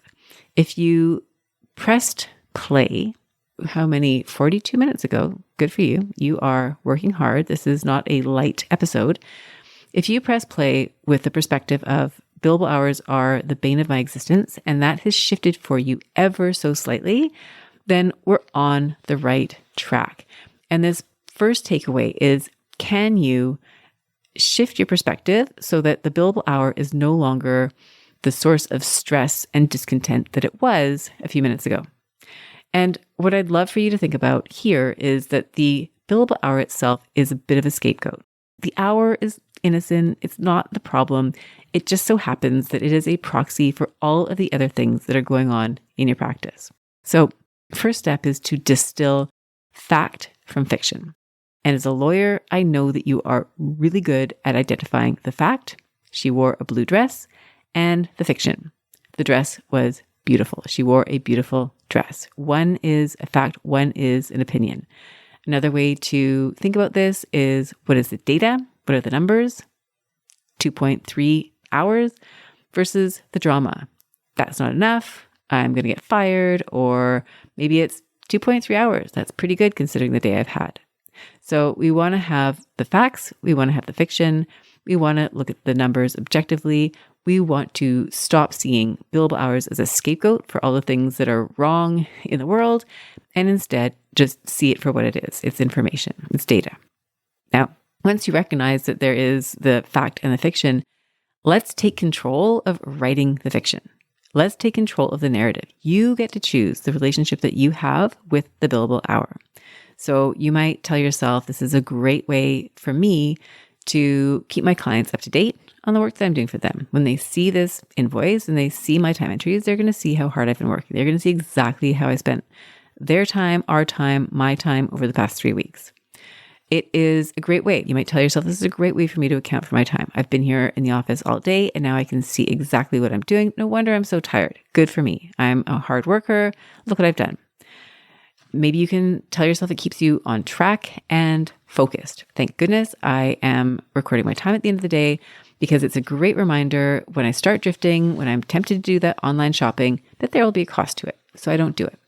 If you pressed play, 42 minutes ago, good for you. You are working hard. This is not a light episode. If you press play with the perspective of billable hours are the bane of my existence, and that has shifted for you ever so slightly, then we're on the right track. And this first takeaway is, can you shift your perspective so that the billable hour is no longer the source of stress and discontent that it was a few minutes ago? And what I'd love for you to think about here is that the billable hour itself is a bit of a scapegoat. The hour is innocent. It's not the problem. It just so happens that it is a proxy for all of the other things that are going on in your practice. So first step is to distill fact from fiction. And as a lawyer, I know that you are really good at identifying the fact. She wore a blue dress, and the fiction. The dress was beautiful. She wore a beautiful dress. One is a fact, one is an opinion. Another way to think about this is, what is the data? What are the numbers? 2.3 hours versus the drama. That's not enough. I'm going to get fired. Or maybe it's 2.3 hours. That's pretty good considering the day I've had. So we want to have the facts. We want to have the fiction. We want to look at the numbers objectively. We want to stop seeing billable hours as a scapegoat for all the things that are wrong in the world, and instead just see it for what it is. It's information. It's data. Now, once you recognize that there is the fact and the fiction, let's take control of writing the fiction. Let's take control of the narrative. You get to choose the relationship that you have with the billable hour. So you might tell yourself, this is a great way for me to keep my clients up to date on the work that I'm doing for them. When they see this invoice and they see my time entries, they're going to see how hard I've been working. They're going to see exactly how I spent their time, our time, my time over the past 3 weeks. It is a great way. You might tell yourself, this is a great way for me to account for my time. I've been here in the office all day and now I can see exactly what I'm doing. No wonder I'm so tired. Good for me. I'm a hard worker. Look what I've done. Maybe you can tell yourself it keeps you on track and focused. Thank goodness I am recording my time at the end of the day, because it's a great reminder when I start drifting, when I'm tempted to do that online shopping, that there will be a cost to it. So I don't do it.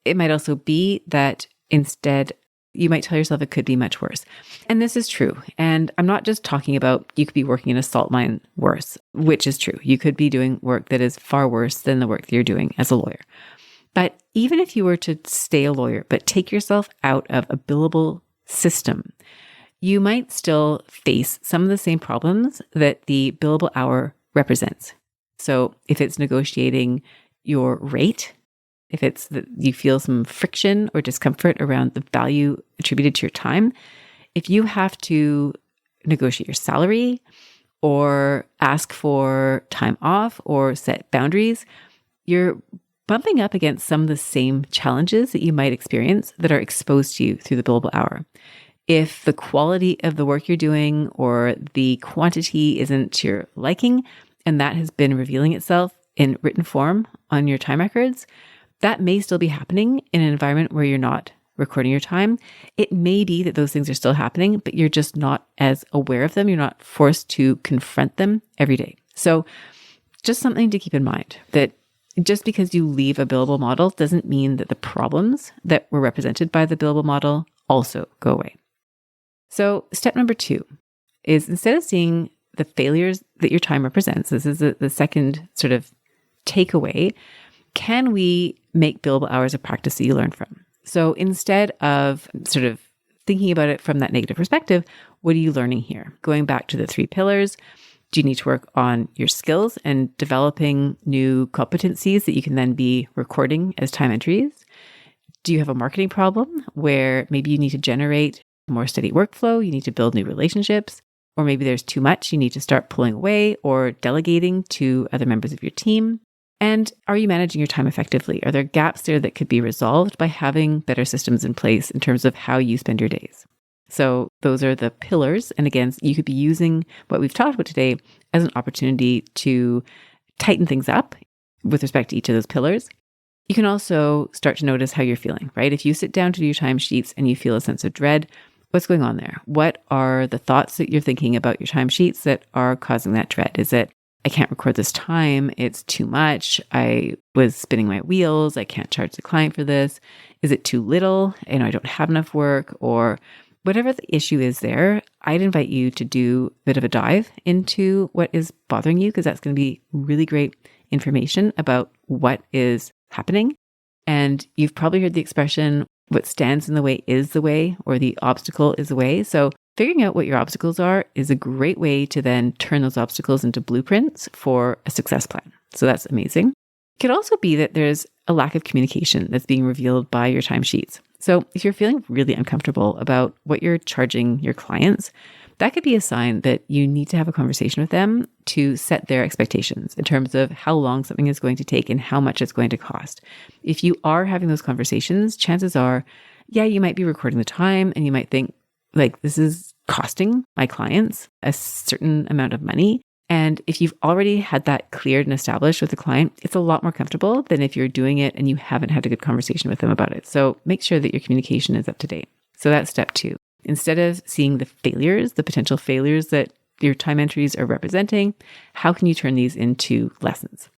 It might also be that instead, you might tell yourself it could be much worse. And this is true. And I'm not just talking about you could be working in a salt mine worse, which is true. You could be doing work that is far worse than the work that you're doing as a lawyer. But even if you were to stay a lawyer, but take yourself out of a billable system, you might still face some of the same problems that the billable hour represents. So if it's negotiating your rate, if it's that you feel some friction or discomfort around the value attributed to your time, if you have to negotiate your salary or ask for time off or set boundaries, you're bumping up against some of the same challenges that you might experience that are exposed to you through the billable hour. If the quality of the work you're doing or the quantity isn't to your liking, and that has been revealing itself in written form on your time records, that may still be happening in an environment where you're not recording your time. It may be that those things are still happening, but you're just not as aware of them. You're not forced to confront them every day. So just something to keep in mind, that just because you leave a billable model doesn't mean that the problems that were represented by the billable model also go away. So step number 2 is, instead of seeing the failures that your time represents, this is the second sort of takeaway, can we make billable hours a practice that you learn from? So instead of sort of thinking about it from that negative perspective, what are you learning here? Going back to the 3 pillars, do you need to work on your skills and developing new competencies that you can then be recording as time entries? Do you have a marketing problem where maybe you need to generate a more steady workflow, you need to build new relationships, or maybe there's too much, you need to start pulling away or delegating to other members of your team? And are you managing your time effectively? Are there gaps there that could be resolved by having better systems in place in terms of how you spend your days? So those are the pillars. And again, you could be using what we've talked about today as an opportunity to tighten things up with respect to each of those pillars. You can also start to notice how you're feeling, right? If you sit down to do your timesheets and you feel a sense of dread, what's going on there? What are the thoughts that you're thinking about your timesheets that are causing that dread? Is it, I can't record this time, it's too much, I was spinning my wheels, I can't charge the client for this? Is it too little? I don't have enough work, or whatever the issue is there, I'd invite you to do a bit of a dive into what is bothering you, because that's going to be really great information about what is happening. And you've probably heard the expression, what stands in the way is the way, or the obstacle is the way. So figuring out what your obstacles are is a great way to then turn those obstacles into blueprints for a success plan. So that's amazing. It could also be that there's a lack of communication that's being revealed by your timesheets. So if you're feeling really uncomfortable about what you're charging your clients, that could be a sign that you need to have a conversation with them to set their expectations in terms of how long something is going to take and how much it's going to cost. If you are having those conversations, chances are, you might be recording the time and you might think, like, this is costing my clients a certain amount of money. And if you've already had that cleared and established with the client, it's a lot more comfortable than if you're doing it and you haven't had a good conversation with them about it. So make sure that your communication is up to date. So that's step 2. Instead of seeing the failures, the potential failures that your time entries are representing, how can you turn these into lessons?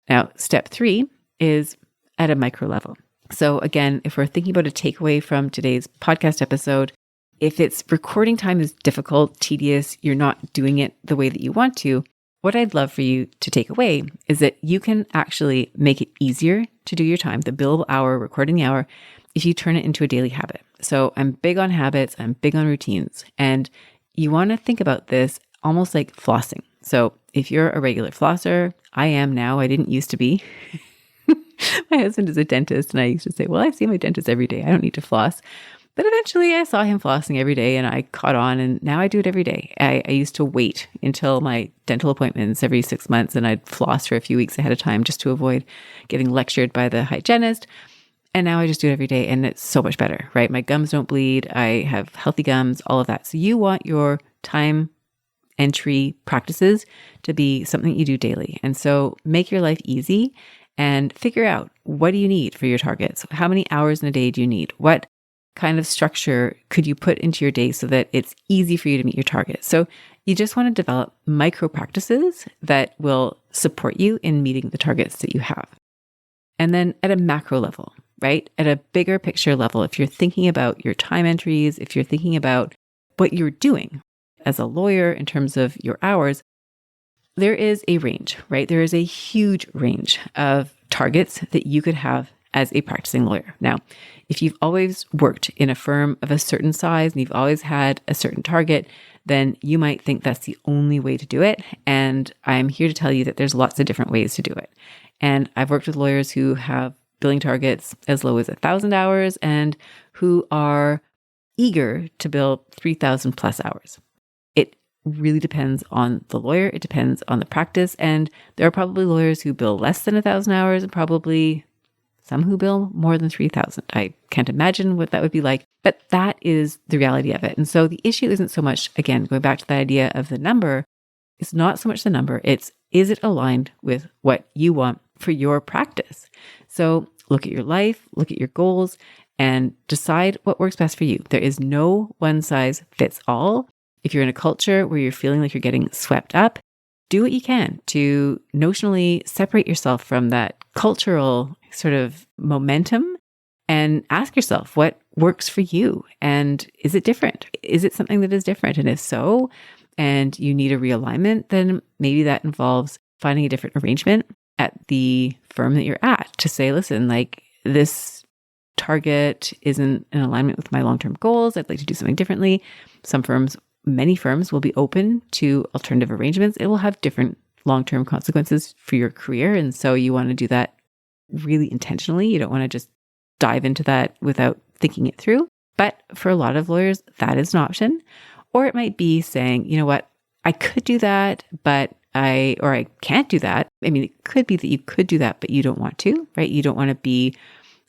Now, step 3 is at a micro level. So again, if we're thinking about a takeaway from today's podcast episode, if it's recording time is difficult, tedious, you're not doing it the way that you want to, what I'd love for you to take away is that you can actually make it easier to do your time, the billable hour, recording the hour, if you turn it into a daily habit. So I'm big on habits, I'm big on routines, and you want to think about this almost like flossing. So if you're a regular flosser, I am now, I didn't used to be. My husband is a dentist, and I used to say, well, I see my dentist every day, I don't need to floss. But eventually I saw him flossing every day and I caught on, and now I do it every day. I used to wait until my dental appointments every 6 months and I'd floss for a few weeks ahead of time just to avoid getting lectured by the hygienist. And now I just do it every day and it's so much better, right? My gums don't bleed. I have healthy gums, all of that. So you want your time entry practices to be something you do daily. And so make your life easy and figure out, what do you need for your targets? How many hours in a day do you need? What kind of structure could you put into your day so that it's easy for you to meet your targets? So you just want to develop micro practices that will support you in meeting the targets that you have. And then at a macro level, right? At a bigger picture level, if you're thinking about your time entries, if you're thinking about what you're doing as a lawyer in terms of your hours, there is a range, right? There is a huge range of targets that you could have as a practicing lawyer. Now, if you've always worked in a firm of a certain size and you've always had a certain target, then you might think that's the only way to do it. And I'm here to tell you that there's lots of different ways to do it. And I've worked with lawyers who have billing targets as low as 1,000 hours and who are eager to bill 3,000 plus hours. It really depends on the lawyer. It depends on the practice. And there are probably lawyers who bill less than 1,000 hours and probably some who bill more than 3,000. I can't imagine what that would be like, but that is the reality of it. And so the issue isn't so much, again, going back to the idea of the number, it's not so much the number, it's is it aligned with what you want for your practice? So look at your life, look at your goals, and decide what works best for you. There is no one size fits all. If you're in a culture where you're feeling like you're getting swept up, do what you can to notionally separate yourself from that cultural sort of momentum and ask yourself what works for you. And is it different? Is it something that is different? And if so, and you need a realignment, then maybe that involves finding a different arrangement at the firm that you're at to say, listen, like this target isn't in alignment with my long-term goals. I'd like to do something differently. Many firms will be open to alternative arrangements. It will have different long-term consequences for your career. And so you want to do that really intentionally. You don't want to just dive into that without thinking it through. But for a lot of lawyers, that is an option. Or it might be saying, you know what, I could do that, but I can't do that. I mean, it could be that you could do that, but you don't want to, right? You don't want to be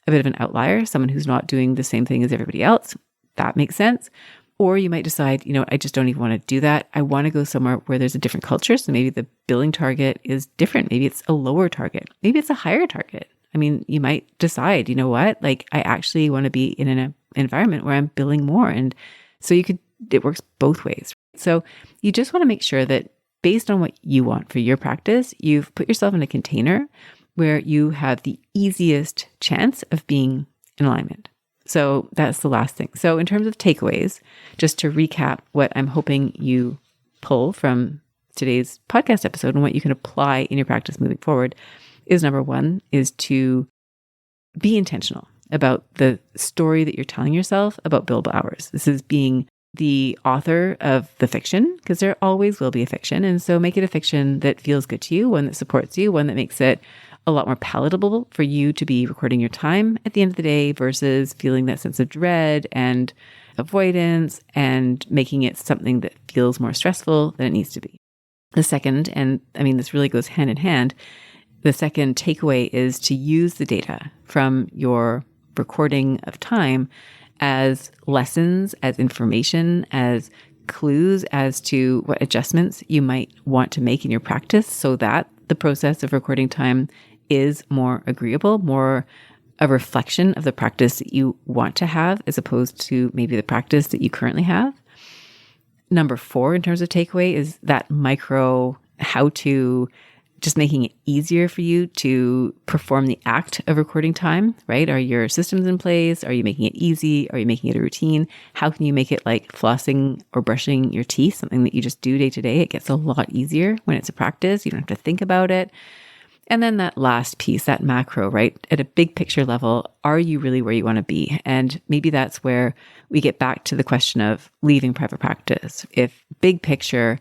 a bit of an outlier, someone who's not doing the same thing as everybody else. That makes sense. Or you might decide, you know, I just don't even want to do that. I want to go somewhere where there's a different culture. So maybe the billing target is different. Maybe it's a lower target. Maybe it's a higher target. I mean, you might decide, you know what, like I actually want to be in an environment where I'm billing more. And so it works both ways. So you just want to make sure that based on what you want for your practice, you've put yourself in a container where you have the easiest chance of being in alignment. So that's the last thing. So in terms of takeaways, just to recap what I'm hoping you pull from today's podcast episode and what you can apply in your practice moving forward is number one, is to be intentional about the story that you're telling yourself about billable hours. This is being the author of the fiction, because there always will be a fiction. And so make it a fiction that feels good to you, one that supports you, one that makes it a lot more palatable for you to be recording your time at the end of the day versus feeling that sense of dread and avoidance and making it something that feels more stressful than it needs to be. The second, and I mean, this really goes hand in hand, the second takeaway is to use the data from your recording of time as lessons, as information, as clues as to what adjustments you might want to make in your practice so that the process of recording time is more agreeable, more a reflection of the practice that you want to have as opposed to maybe the practice that you currently have. Number 4, in terms of takeaway, is that micro how-to, just making it easier for you to perform the act of recording time, right? Are your systems in place? Are you making it easy? Are you making it a routine? How can you make it like flossing or brushing your teeth, something that you just do day to day? It gets a lot easier when it's a practice. You don't have to think about it. And then that last piece, that macro, right? At a big picture level, are you really where you want to be? And maybe that's where we get back to the question of leaving private practice. If big picture,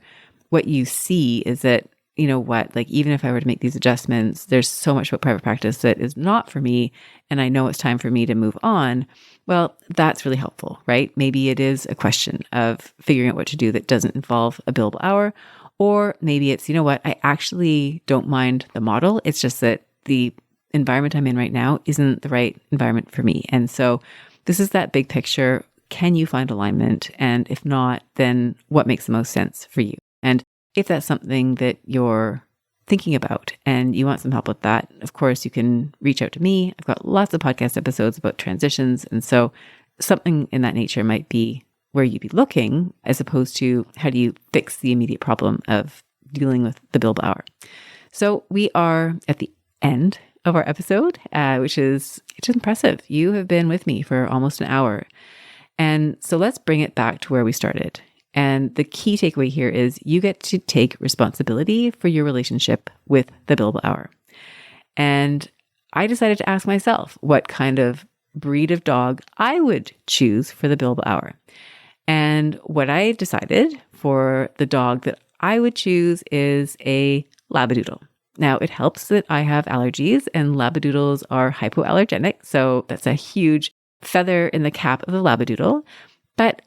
what you see is that, you know what, like even if I were to make these adjustments, there's so much about private practice that is not for me, and I know it's time for me to move on. Well, that's really helpful, right? Maybe it is a question of figuring out what to do that doesn't involve a billable hour. Or maybe it's, you know what, I actually don't mind the model. It's just that the environment I'm in right now isn't the right environment for me. And so this is that big picture. Can you find alignment? And if not, then what makes the most sense for you? And if that's something that you're thinking about and you want some help with that, of course, you can reach out to me. I've got lots of podcast episodes about transitions. And so something in that nature might be where you'd be looking, as opposed to how do you fix the immediate problem of dealing with the billable hour. So we are at the end of our episode, which is impressive. You have been with me for almost an hour. And so let's bring it back to where we started. And the key takeaway here is you get to take responsibility for your relationship with the billable hour. And I decided to ask myself what kind of breed of dog I would choose for the billable hour. And what I decided for the dog that I would choose is a Labradoodle. Now, it helps that I have allergies and Labradoodles are hypoallergenic. So that's a huge feather in the cap of the Labradoodle. But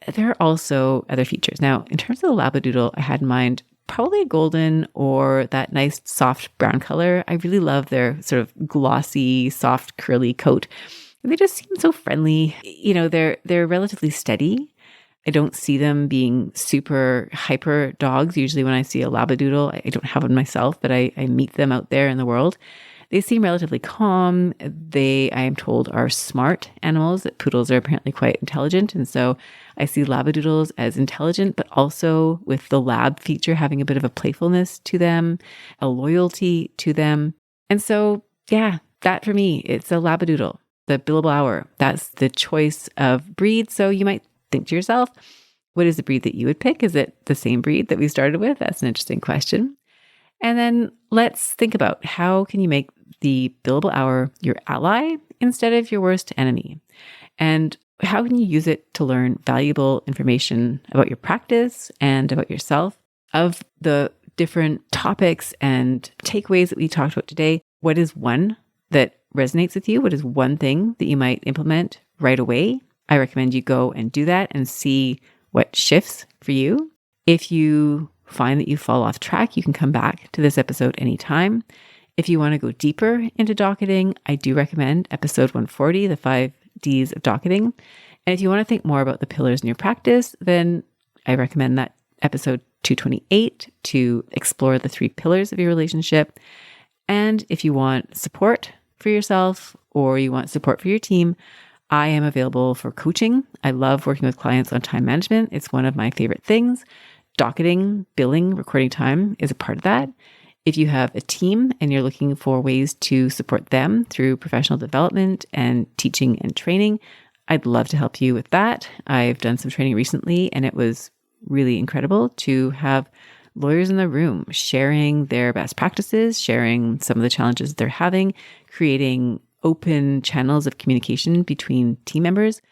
there are also other features. Now, in terms of the Labradoodle, I had in mind probably a golden or that nice soft brown color. I really love their sort of glossy, soft, curly coat. And they just seem so friendly. You know, they're relatively steady. I don't see them being super hyper dogs. Usually when I see a Labradoodle, I don't have one myself, but I meet them out there in the world. They seem relatively calm. They, I am told, are smart animals. That poodles are apparently quite intelligent. And so I see Labradoodles as intelligent, but also with the lab feature having a bit of a playfulness to them, a loyalty to them. And so, yeah, that for me, it's a Labradoodle, the Billable Hour. That's the choice of breed. So you might think to yourself, what is the breed that you would pick? Is it the same breed that we started with? That's an interesting question. And then let's think about how can you make the Billable Hour your ally instead of your worst enemy? And how can you use it to learn valuable information about your practice and about yourself? Of the different topics and takeaways that we talked about today, what is one that resonates with you? What is one thing that you might implement right away? I recommend you go and do that and see what shifts for you. If you find that you fall off track, you can come back to this episode anytime. If you want to go deeper into docketing, I do recommend episode 140, the 5 Ds of docketing. And if you want to think more about the pillars in your practice, then I recommend that episode 228 to explore the 3 pillars of your relationship. And if you want support for yourself or you want support for your team, I am available for coaching. I love working with clients on time management. It's one of my favorite things. Docketing, billing, recording time is a part of that. If you have a team and you're looking for ways to support them through professional development and teaching and training, I'd love to help you with that. I've done some training recently and it was really incredible to have lawyers in the room sharing their best practices, sharing some of the challenges they're having, creating open channels of communication between team members.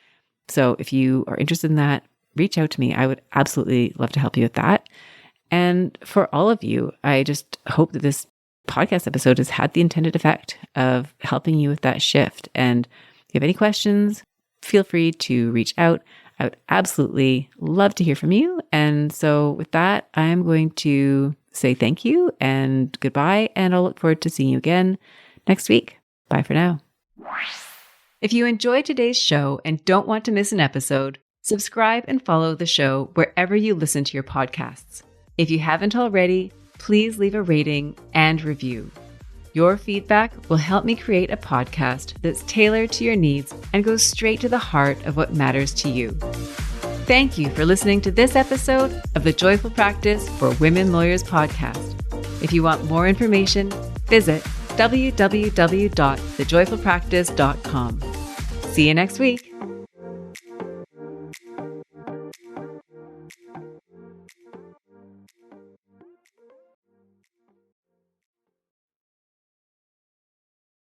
So if you are interested in that, reach out to me. I would absolutely love to help you with that. And for all of you, I just hope that this podcast episode has had the intended effect of helping you with that shift. And if you have any questions, feel free to reach out. I would absolutely love to hear from you. And so with that, I'm going to say thank you and goodbye. And I'll look forward to seeing you again next week. Bye for now. If you enjoyed today's show and don't want to miss an episode, subscribe and follow the show wherever you listen to your podcasts. If you haven't already, please leave a rating and review. Your feedback will help me create a podcast that's tailored to your needs and goes straight to the heart of what matters to you. Thank you for listening to this episode of the Joyful Practice for Women Lawyers podcast. If you want more information, visit www.thejoyfulpractice.com. See you next week.